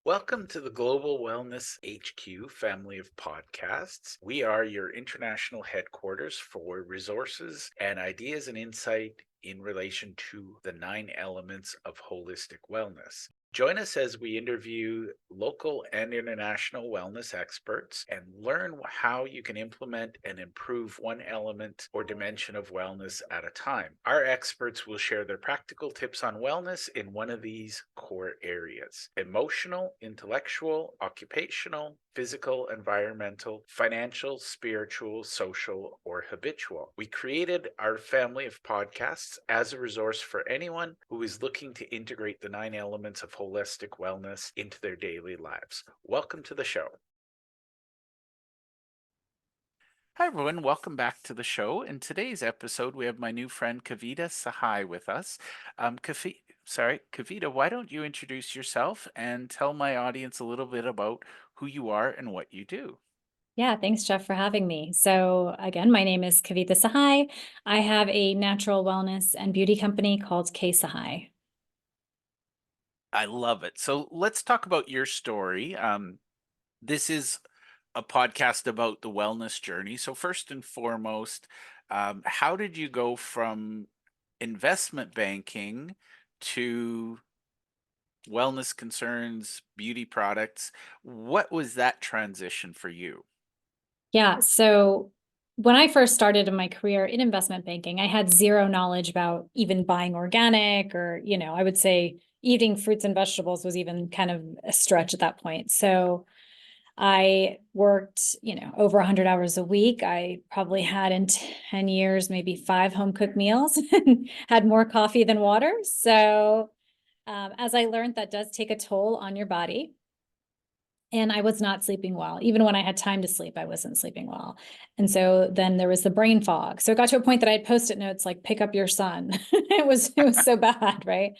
Welcome to the Global Wellness HQ family of podcasts. We are your international headquarters for resources and ideas and insight in relation to the 9 elements of holistic wellness. Join us as we interview local and international wellness experts and learn how you can implement and improve one element or dimension of wellness at a time. Our experts will share their practical tips on wellness in one of these core areas: emotional, intellectual, occupational, physical, environmental, financial, spiritual, social, or habitual. We created our family of podcasts as a resource for anyone who is looking to integrate the 9 elements of holistic wellness into their daily lives. Welcome to the show. Hi, everyone. Welcome back to the show. In today's episode, we have my new friend Kavita Sahai with us. Kavita, why don't you introduce yourself and tell my audience a little bit about who you are and what you do? Yeah, thanks, Jeff, for having me. So, again, my name is Kavita Sahai. I have a natural wellness and beauty company called K Sahai. I love it. So let's talk about your story. This is a podcast about the wellness journey. So, first and foremost, how did you go from investment banking to wellness concerns, beauty products? What was that transition for you? Yeah, so when I first started in my career in investment banking, I had zero knowledge about even buying organic or, I would say eating fruits and vegetables was even kind of a stretch at that point. So, I worked, over 100 hours a week. I probably had in 10 years, maybe 5 home-cooked meals and had more coffee than water. So, as I learned, that does take a toll on your body. And I was not sleeping well. Even when I had time to sleep, I wasn't sleeping well. And so then there was the brain fog. So it got to a point that I had Post-it notes like "pick up your son." It was so bad, right?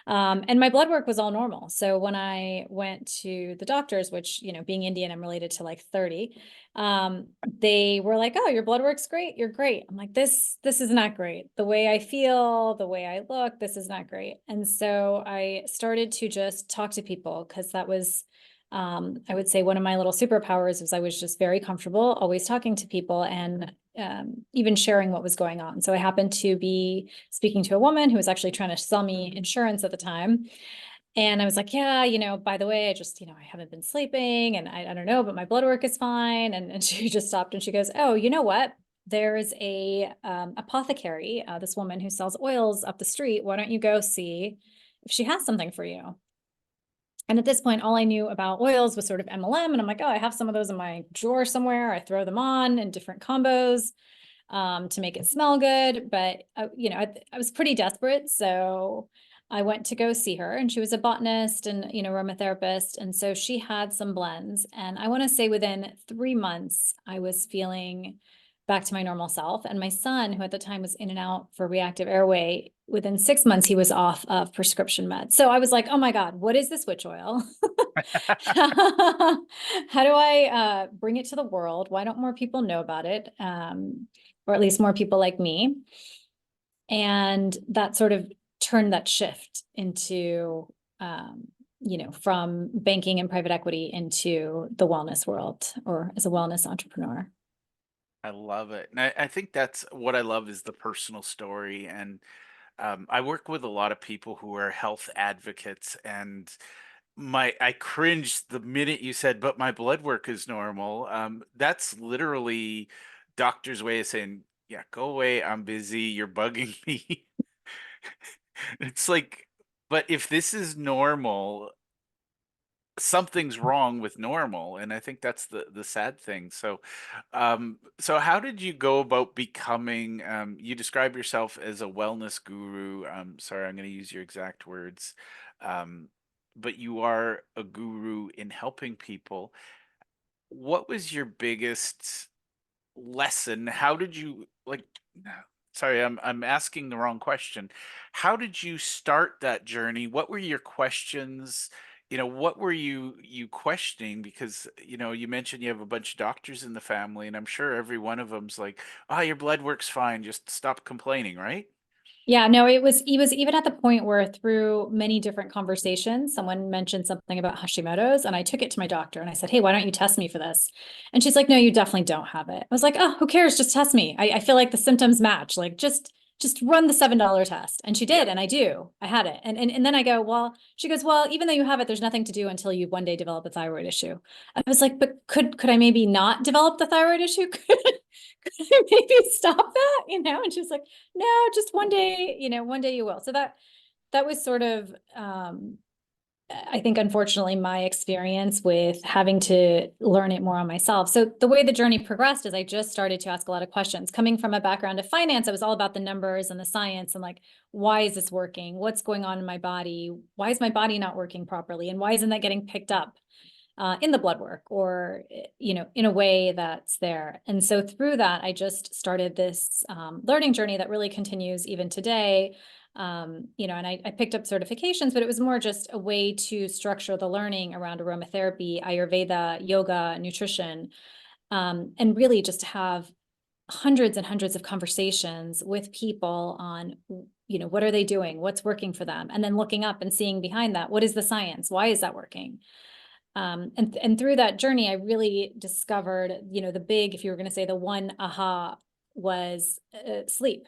And my blood work was all normal. So when I went to the doctors, which, being Indian, I'm related to like 30, they were like, "Oh, your blood work's great. You're great." I'm like, this is not great. The way I feel, the way I look, this is not great. And so I started to just talk to people because that was, I would say, one of my little superpowers was I was just very comfortable always talking to people and even sharing what was going on. So I happened to be speaking to a woman who was actually trying to sell me insurance at the time. And I was like, yeah, by the way, I just, I haven't been sleeping and I don't know, but my blood work is fine. And she just stopped and she goes, oh, you know what? There's a apothecary, this woman who sells oils up the street. Why don't you go see if she has something for you? And at this point, all I knew about oils was sort of MLM. And I'm like, oh, I have some of those in my drawer somewhere. I throw them on in different combos to make it smell good. But, I was pretty desperate. So I went to go see her, and she was a botanist and, aromatherapist. And so she had some blends. And I want to say within 3 months, I was feeling back to my normal self. And my son, who at the time was in and out for reactive airway, within 6 months, he was off of prescription meds. So I was like, oh my God, what is this witch oil? How do I bring it to the world? Why don't more people know about it? Or at least more people like me. And that sort of turned that shift into, from banking and private equity into the wellness world or as a wellness entrepreneur. I love it. And I think that's what I love is the personal story. And I work with a lot of people who are health advocates, and I cringed the minute you said, "But my blood work is normal." That's literally doctor's way of saying, "Yeah, go away. I'm busy. You're bugging me." It's like, but if this is normal, something's wrong with normal, and I think that's the sad thing. So how did you go about becoming? You describe yourself as a wellness guru. Sorry, I'm going to use your exact words. Um, but you are a guru in helping people. What was your biggest lesson? How did you like? Sorry, I'm asking the wrong question. How did you start that journey? What were your questions? What were you questioning? Because you mentioned you have a bunch of doctors in the family, and I'm sure every one of them's like, "Oh, your blood work's fine. Just stop complaining," right? Yeah, no, he was even at the point where through many different conversations, someone mentioned something about Hashimoto's, and I took it to my doctor and I said, "Hey, why don't you test me for this?" And she's like, "No, you definitely don't have it." I was like, "Oh, who cares? Just test me. I feel like the symptoms match. Like just run the $7 test." And she Yeah. did, and I do. I had it. And then I go, "Well," she goes, "Well, even though you have it, there's nothing to do until you one day develop a thyroid issue." I was like, "But could I maybe not develop the thyroid issue? Could I maybe stop that?" And she's like, "No, just one day, one day you will." So that was sort of, I think, unfortunately, my experience with having to learn it more on myself. So the way the journey progressed is I just started to ask a lot of questions. Coming from a background of finance, I was all about the numbers and the science and like, why is this working? What's going on in my body? Why is my body not working properly? And why isn't that getting picked up in the blood work or, in a way that's there? And so through that, I just started this learning journey that really continues even today. And I picked up certifications, but it was more just a way to structure the learning around aromatherapy, Ayurveda, yoga, nutrition, and really just have hundreds and hundreds of conversations with people on, what are they doing? What's working for them? And then looking up and seeing behind that, what is the science? Why is that working? And through that journey, I really discovered, the big, if you were going to say the one aha was sleep.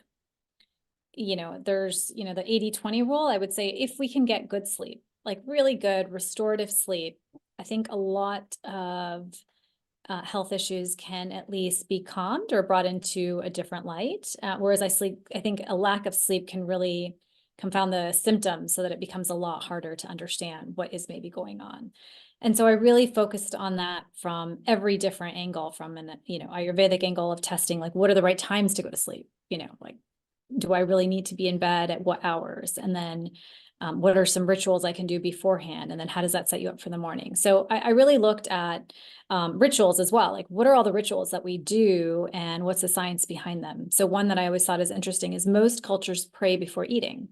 There's, the 80-20 rule. I would say if we can get good sleep, like really good restorative sleep, I think a lot of health issues can at least be calmed or brought into a different light. Whereas I think a lack of sleep can really confound the symptoms so that it becomes a lot harder to understand what is maybe going on. And so I really focused on that from every different angle, from an, Ayurvedic angle of testing, like what are the right times to go to sleep? Like, do I really need to be in bed at what hours? And then what are some rituals I can do beforehand? And then how does that set you up for the morning? So I really looked at rituals as well. Like, what are all the rituals that we do and what's the science behind them? So one that I always thought is interesting is most cultures pray before eating.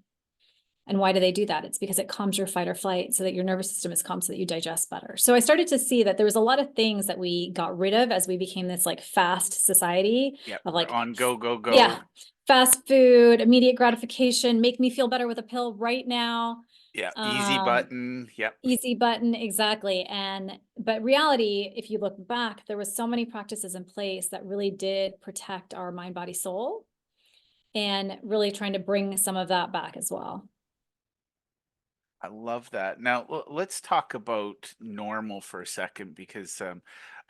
And why do they do that? It's because it calms your fight or flight so that your nervous system is calm so that you digest better. So I started to see that there was a lot of things that we got rid of as we became this like fast society Yep. of We're like, on go, go, yeah, go. fast food, immediate gratification, make me feel better with a pill right now. Yeah. Easy Um, button. Yep. Easy button, exactly. But reality, if you look back, there was so many practices in place that really did protect our mind, body, soul, and really trying to bring some of that back as well. I love that. Now, let's talk about normal for a second because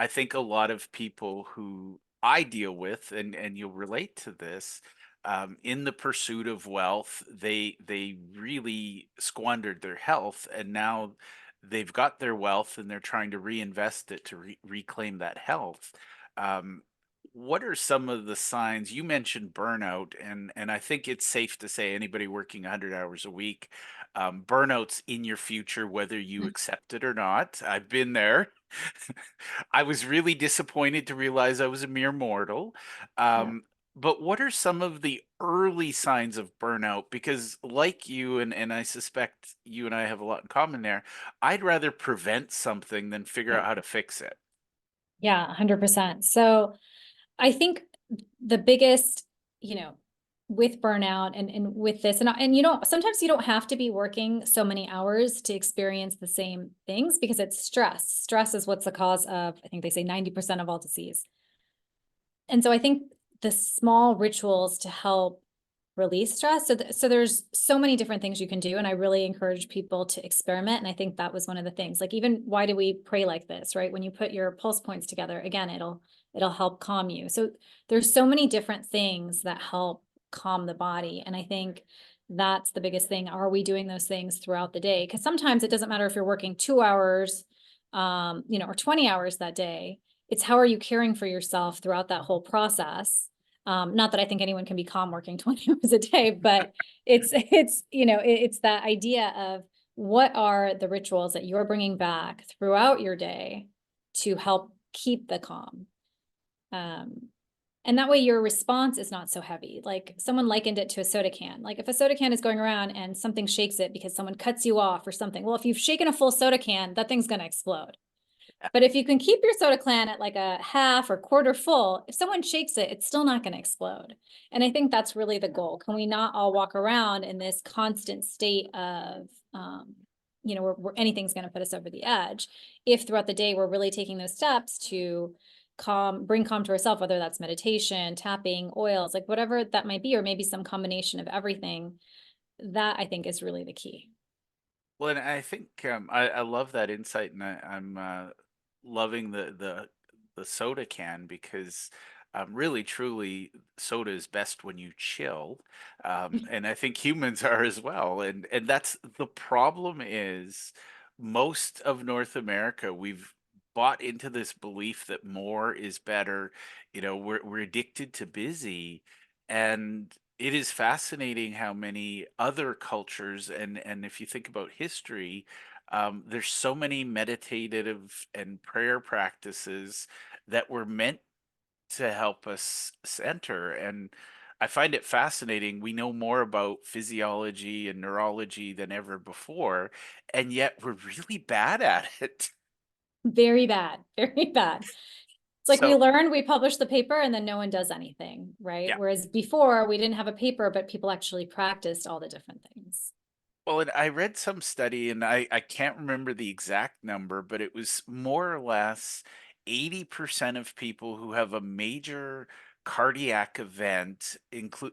I think a lot of people who I deal with, and you'll relate to this, in the pursuit of wealth, they really squandered their health, and now they've got their wealth and they're trying to reinvest it to reclaim that health. Um, what are some of the signs? You mentioned burnout, and I think it's safe to say anybody working 100 hours a week, burnout's in your future, whether you Mm. accept it or not. I've been there. I was really disappointed to realize I was a mere mortal. Yeah. Um, but what are some of the early signs of burnout? Because, like you, and I suspect you and I have a lot in common there, I'd rather prevent something than figure Yeah. out how to fix it. Yeah, 100%. So I think the biggest, you know, with burnout and with this, and sometimes you don't have to be working so many hours to experience the same things because it's stress. Stress is what's the cause of, I think they say 90% of all disease. And so I think the small rituals to help release stress. So there's so many different things you can do. And I really encourage people to experiment. And I think that was one of the things, like, even why do we pray like this, right? When you put your pulse points together, again, it'll help calm you. So there's so many different things that help calm the body. And I think that's the biggest thing. Are we doing those things throughout the day? Because sometimes it doesn't matter if you're working 2 hours, or 20 hours that day. It's how are you caring for yourself throughout that whole process? Not that I think anyone can be calm working 20 hours a day, but it's that idea of what are the rituals that you're bringing back throughout your day to help keep the calm. Um, and that way your response is not so heavy. Like, someone likened it to a soda can. Like, if a soda can is going around and something shakes it because someone cuts you off or something, well, if you've shaken a full soda can, that thing's going to explode. But if you can keep your soda can at like a half or quarter full, if someone shakes it, it's still not going to explode. And I think that's really the goal. Can we not all walk around in this constant state of, where anything's going to put us over the edge? If throughout the day we're really taking those steps to bring calm to ourselves, whether that's meditation, tapping, oils, like whatever that might be, or maybe some combination of everything, that I think is really the key. Well, and I think I love that insight, and I'm loving the soda can because really, truly, soda is best when you chill, and I think humans are as well. And that's the problem is most of North America, we've bought into this belief that more is better. We're addicted to busy, and it is fascinating how many other cultures and if you think about history, there's so many meditative and prayer practices that were meant to help us center. And I find it fascinating. We know more about physiology and neurology than ever before, and yet we're really bad at it. Very bad, very bad. It's like we So, learn, we publish the paper, and then no one does anything, right? yeah. Whereas before we didn't have a paper, but people actually practiced all the different things. Well, and I read some study, and I can't remember the exact number, but it was more or less 80% of people who have a major cardiac event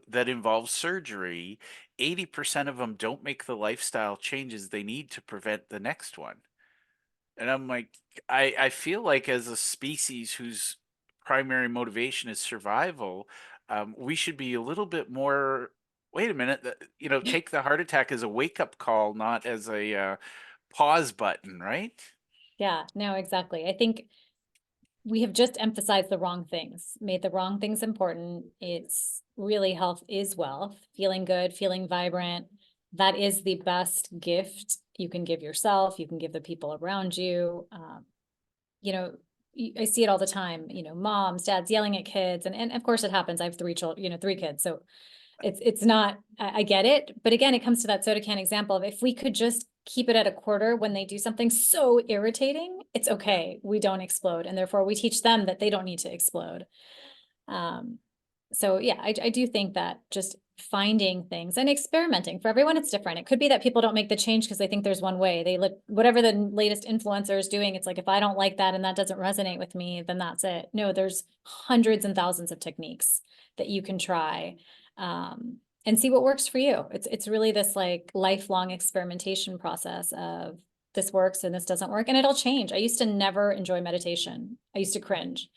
that involves surgery, 80% of them don't make the lifestyle changes they need to prevent the next one. And I'm like, I feel like as a species whose primary motivation is survival, we should be a little bit more. Wait a minute, take the heart attack as a wake up call, not as a pause button, right? Yeah, no, exactly. I think we have just emphasized the wrong things, made the wrong things important. It's really health is wealth, feeling good, feeling vibrant. That is the best gift you can give yourself, you can give the people around you. You know, I see it all the time, moms, dads yelling at kids. And of course it happens. I have three children, 3 kids. So it's not, I get it. But again, it comes to that soda can example of if we could just keep it at a quarter when they do something so irritating, it's Yeah. okay. We don't explode. And therefore we teach them that they don't need to explode. Um, so yeah, I do think that just finding things and experimenting for everyone, it's different. It could be that people don't make the change because they think there's one way. They look whatever the latest influencer is doing. It's like, if I don't like that and that doesn't resonate with me, then that's it. No, there's hundreds and thousands of techniques that you can try and see what works for you. It's really this like lifelong experimentation process of this works and this doesn't work, and it'll change. I used to never enjoy meditation. I used to cringe,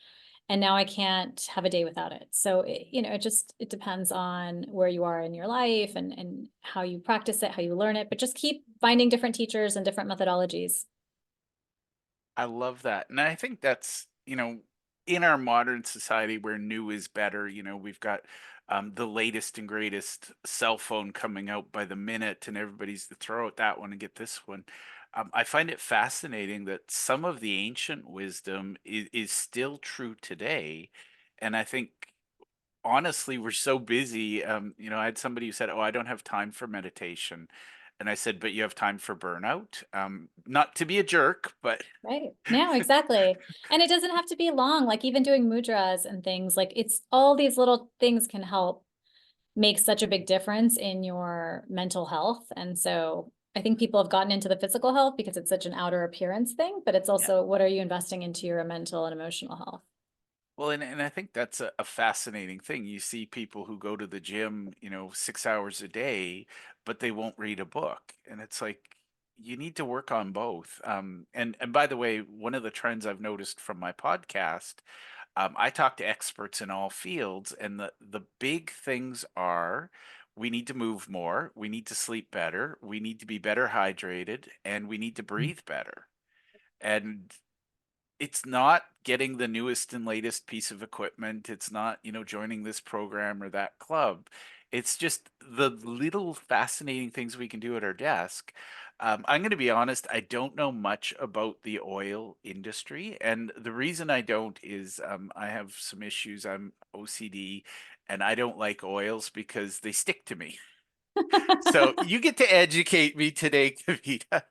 and now I can't have a day without it. So it depends on where you are in your life and how you practice it, how you learn it, but just keep finding different teachers and different methodologies. I love that. And I think that's, in our modern society where new is better, we've got the latest and greatest cell phone coming out by the minute, and everybody's to throw out that one and get this one. I find it fascinating that some of the ancient wisdom is still true today. And I think, honestly, we're so busy. I had somebody who said, "Oh, I don't have time for meditation." And I said, "But you have time for burnout." Not to be a jerk, but Right. No, exactly. And it doesn't have to be long, like even doing mudras and things, like it's all these little things can help make such a big difference in your mental health. And so I think people have gotten into the physical health because it's such an outer appearance thing, but it's yeah. also what are you investing into your mental and emotional health? Well, and I think that's a fascinating thing. You see people who go to the gym, 6 hours a day, but they won't read a book. And it's like, you need to work on both. And by the way, one of the trends I've noticed from my podcast, I talk to experts in all fields, and the big things are we need to move more, we need to sleep better, we need to be better hydrated, and we need to breathe better. And it's not getting the newest and latest piece of equipment. It's not, joining this program or that club. It's just the little fascinating things we can do at our desk. I'm going to be honest, I don't know much about the oil industry. And the reason I don't is I have some issues. I'm OCD, and I don't like oils because they stick to me. So you get to educate me today, Kavita.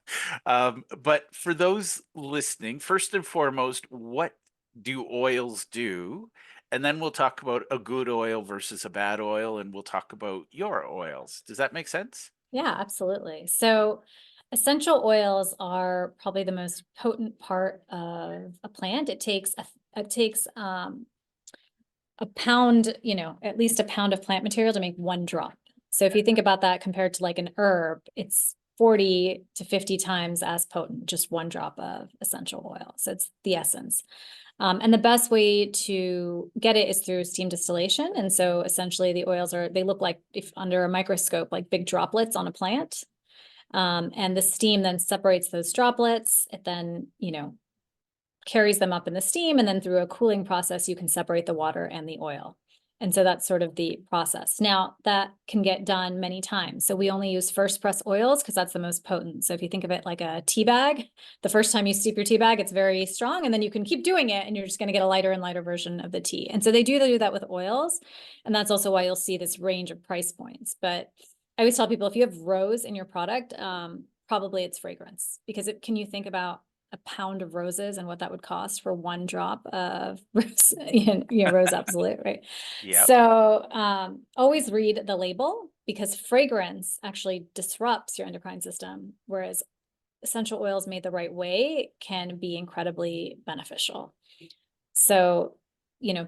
But for those listening, first and foremost, what do oils do? And then we'll talk about a good oil versus a bad oil, and we'll talk about your oils. Does that make sense? Yeah, absolutely. So essential oils are probably the most potent part of a plant. It takes a pound, at least a pound of plant material to make one drop. So if you think about that compared to like an herb, it's 40 to 50 times as potent, just one drop of essential oil. So it's the essence. And the best way to get it is through steam distillation. And so essentially the oils they look like, if under a microscope, like big droplets on a plant. And the steam then separates those droplets. It then, carries them up in the steam, and then through a cooling process, you can separate the water and the oil. And so that's sort of the process. Now, that can get done many times. So we only use first press oils because that's the most potent. So if you think of it like a tea bag, the first time you steep your tea bag, it's very strong, and then you can keep doing it, and you're just going to get a lighter and lighter version of the tea. And so they do that with oils. And that's also why you'll see this range of price points. But I always tell people, if you have rose in your product, probably it's fragrance, because can you think about a pound of roses and what that would cost for one drop of rose, rose absolute, right? Yep. So always read the label, because fragrance actually disrupts your endocrine system, whereas essential oils made the right way can be incredibly beneficial. So,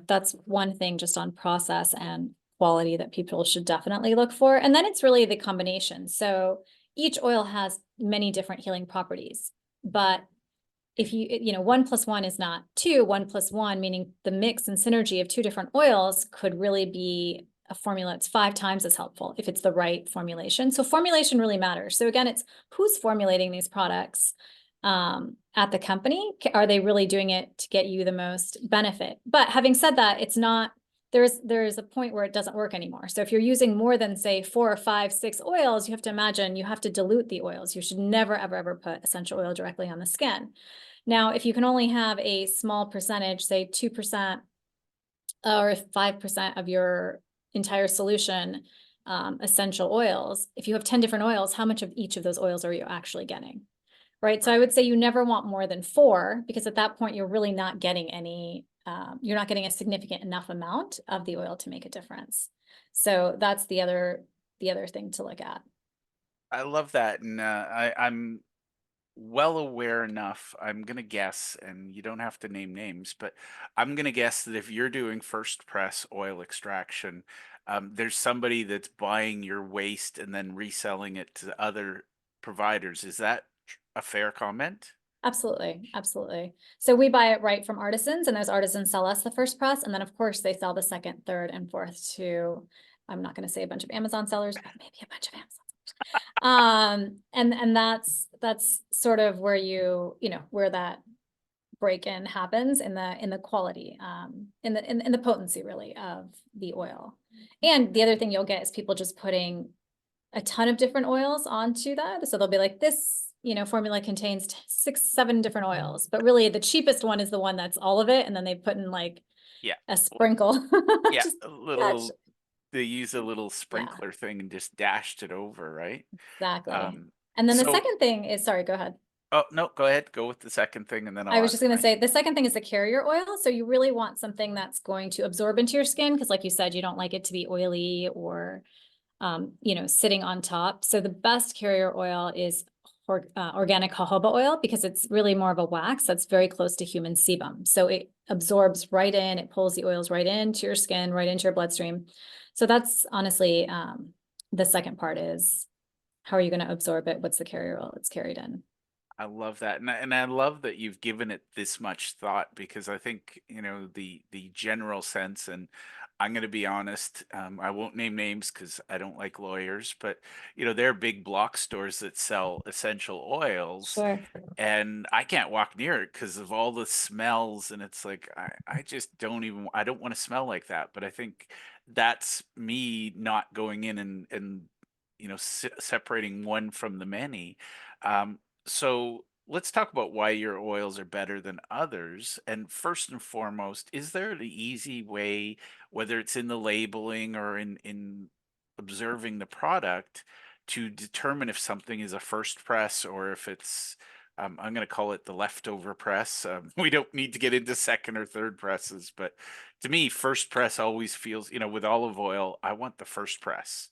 that's one thing just on process and quality that people should definitely look for. And then it's really the combination. So each oil has many different healing properties, but if one plus one is not two, one plus one, meaning the mix and synergy of two different oils could really be a formula that's 5 times as helpful if it's the right formulation. So formulation really matters. So again, it's who's formulating these products at the company. Are they really doing it to get you the most benefit? But having said that, it's not, there's a point where it doesn't work anymore. So if you're using more than, say, 4 or 5, 6 oils, you have to imagine you have to dilute the oils. You should never, ever, ever put essential oil directly on the skin. Now, if you can only have a small percentage, say 2% or 5% of your entire solution, essential oils, if you have 10 different oils, how much of each of those oils are you actually getting? Right. So I would say you never want more than 4, because at that point, you're really not getting you're not getting a significant enough amount of the oil to make a difference. So that's the other thing to look at. I love that. And I'm well aware enough. I'm going to guess, and you don't have to name names, but I'm going to guess that if you're doing first press oil extraction, there's somebody that's buying your waste and then reselling it to other providers. Is that a fair comment? Absolutely. Absolutely. So we buy it right from artisans, and those artisans sell us the first press. And then of course they sell the second, third, and fourth to, I'm not going to say a bunch of Amazon sellers, but maybe a bunch of Amazon sellers. And that's sort of where where that break-in happens in the quality, in the potency really of the oil. And the other thing you'll get is people just putting a ton of different oils onto that. So they'll be like, this, formula contains 6, 7 different oils, but really the cheapest one is the one that's all of it. And then they put in like Yeah. a Well, sprinkle. yeah. Just A gosh. little, they use a little Yeah, sprinkler thing and just dashed it over, right? exactly. Um, And then the so, second thing is, sorry, go ahead. oh, no, go ahead. Go with the second thing, and then I I'll was ask just going to mine. say the second thing is the carrier oil. So you really want something that's going to absorb into your skin, because like you said, you don't like it to be oily or sitting on top. So the best carrier oil is organic jojoba oil, because it's really more of a wax that's very close to human sebum. So it absorbs right in, it pulls the oils right into your skin, right into your bloodstream. So that's honestly the second part is, how are you going to absorb it? What's the carrier oil it's carried in? I love that, and I love that you've given it this much thought, because I think the general sense, and I'm going to be honest, I won't name names because I don't like lawyers, but there are big block stores that sell essential oils, Sure. and I can't walk near it because of all the smells, and it's like I just I don't want to smell like that. But I think that's me not going in and separating one from the many. So let's talk about why your oils are better than others. And first and foremost, is there an easy way, whether it's in the labeling or in observing the product to determine if something is a first press or if it's, I'm going to call it the leftover press. We don't need to get into second or third presses, but to me, first press always feels, with olive oil, I want the first press.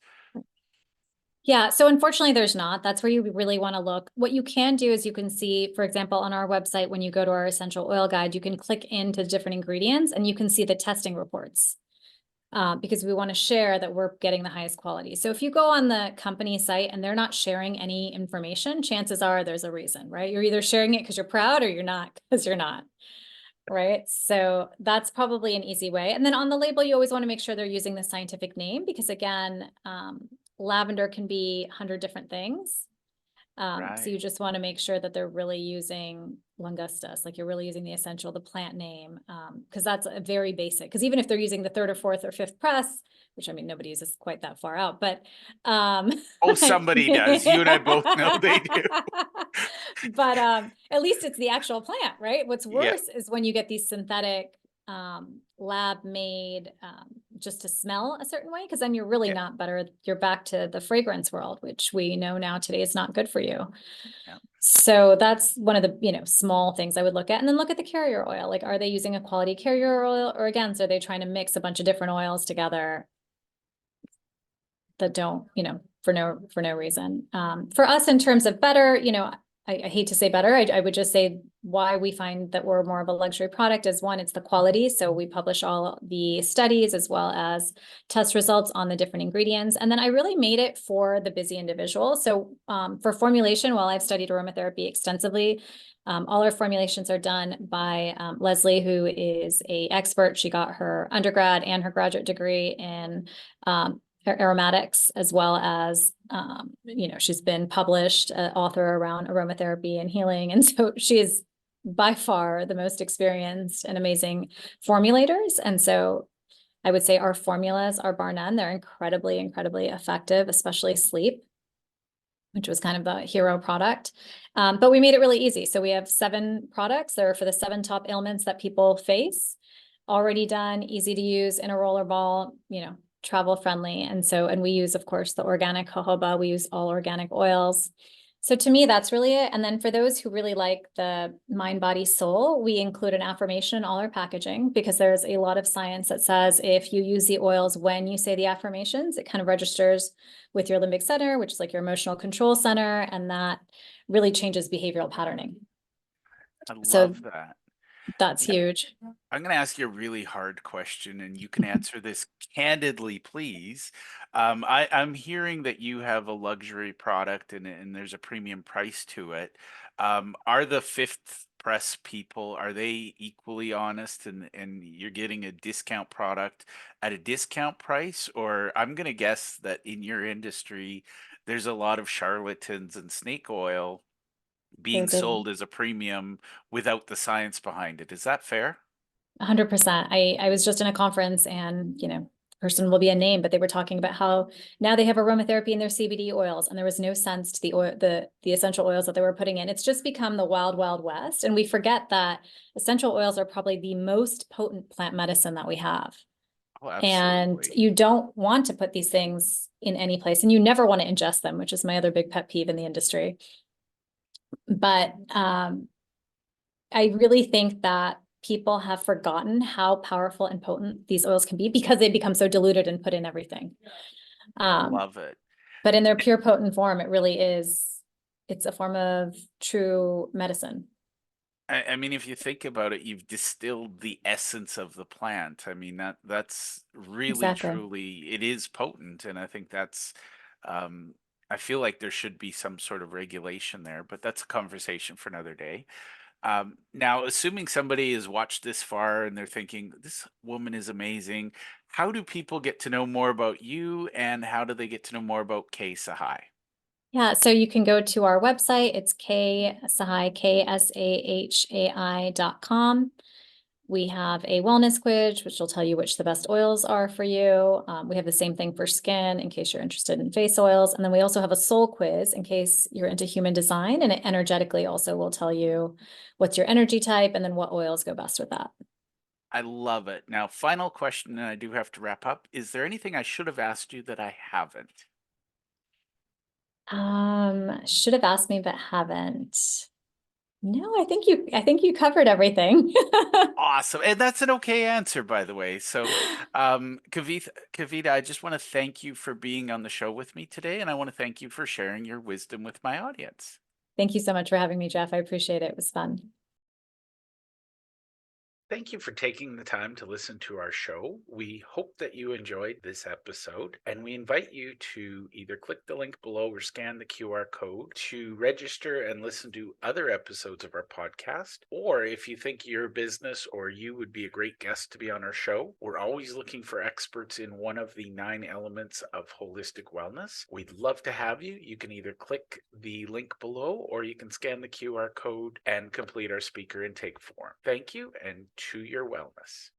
Yeah, so unfortunately there's not. That's where you really want to look. What you can do is you can see, for example, on our website, when you go to our essential oil guide, you can click into different ingredients and you can see the testing reports. Because we want to share that we're getting the highest quality. So if you go on the company site and they're not sharing any information, chances are there's a reason, right? You're either sharing it because you're proud or you're not because you're not, right? So that's probably an easy way. And then on the label, you always want to make sure they're using the scientific name because again, lavender can be 100 different things. So you Right. just want to make sure that they're really using Langustus, like you're really using the essential, the plant name, because that's a very basic. Because even if they're using the third or fourth or fifth press, which I mean nobody uses quite that far out, but Oh, somebody does. You and I both know they do. but at least it's the actual plant, right? What's Yeah. worse is when you get these synthetic lab made just to smell a certain way, because then you're really Yeah. not better. You're back to the fragrance world, which we know now today is not good for you. Yeah. So that's one of the, small things I would look at. And then look at the carrier oil. Like, are they using a quality carrier oil? Or again, so are they trying to mix a bunch of different oils together that don't, for no reason. For us, in terms of better, I hate to say better. I would just say why we find that we're more of a luxury product is one, it's the quality. So we publish all the studies as well as test results on the different ingredients. And then I really made it for the busy individual. So for formulation, while I've studied aromatherapy extensively, all our formulations are done by Leslie, who is a expert. She got her undergrad and her graduate degree in aromatics, as well as, she's been published author around aromatherapy and healing. And so she is by far the most experienced and amazing formulators. And so I would say our formulas are bar none. They're incredibly, incredibly effective, especially sleep, which was kind of the hero product. But we made it really easy. So we have 7 products that are for the 7 top ailments that people face, already done, easy to use in a roller ball, travel friendly. And we use, of course, the organic jojoba. We use all organic oils. So to me, that's really it. And then for those who really like the mind, body, soul, we include an affirmation in all our packaging because there's a lot of science that says if you use the oils when you say the affirmations, it kind of registers with your limbic center, which is like your emotional control center, and that really changes behavioral patterning. I So love that. that's huge. I'm going to ask you a really hard question, and you can answer this candidly, please. I'm hearing that you have a luxury product and there's a premium price to it. Are the fifth press people, are they equally honest and you're getting a discount product at a discount price? Or I'm going to guess that in your industry, there's a lot of charlatans and snake oil being There's a sold as a premium without the science behind it. Is that fair? 100%. I was just in a conference and, person will be a name, but they were talking about how now they have aromatherapy in their CBD oils and there was no sense to the oil, the essential oils that they were putting in. It's just become the wild, wild west. And we forget that essential oils are probably the most potent plant medicine that we have. Oh, And absolutely. you don't want to put these things in any place and you never want to ingest them, which is my other big pet peeve in the industry. But I really think that people have forgotten how powerful and potent these oils can be because they become so diluted and put in everything. Love it. But in their pure potent form, it really is, it's a form of true medicine. I mean, if you think about it, you've distilled the essence of the plant. I mean, that's really Exactly. truly it is potent, and I think that's um I feel like there should be some sort of regulation there, but that's a conversation for another day. Now, assuming somebody has watched this far and they're thinking, this woman is amazing, how do people get to know more about you and how do they get to know more about Kay Sahai? Yeah, so you can go to our website. It's Sahai, KSAHAI.com. We have a wellness quiz, which will tell you which the best oils are for you. We have the same thing for skin in case you're interested in face oils. And then we also have a soul quiz in case you're into human design. And it energetically also will tell you what's your energy type and then what oils go best with that. I love it. Now, final question, and I do have to wrap up. Is there anything I should have asked you that I haven't? Should have asked me, but haven't. No, I think you covered everything. Awesome. And that's an okay answer, by the way. So, Kavita, I just want to thank you for being on the show with me today. And I want to thank you for sharing your wisdom with my audience. Thank you so much for having me, Jeff. I appreciate it. It was fun. Thank you for taking the time to listen to our show. We hope that you enjoyed this episode, and we invite you to either click the link below or scan the QR code to register and listen to other episodes of our podcast. Or if you think your business or you would be a great guest to be on our show, we're always looking for experts in one of the 9 elements of holistic wellness. We'd love to have you. You can either click the link below or you can scan the QR code and complete our speaker intake form. Thank you, and to your wellness.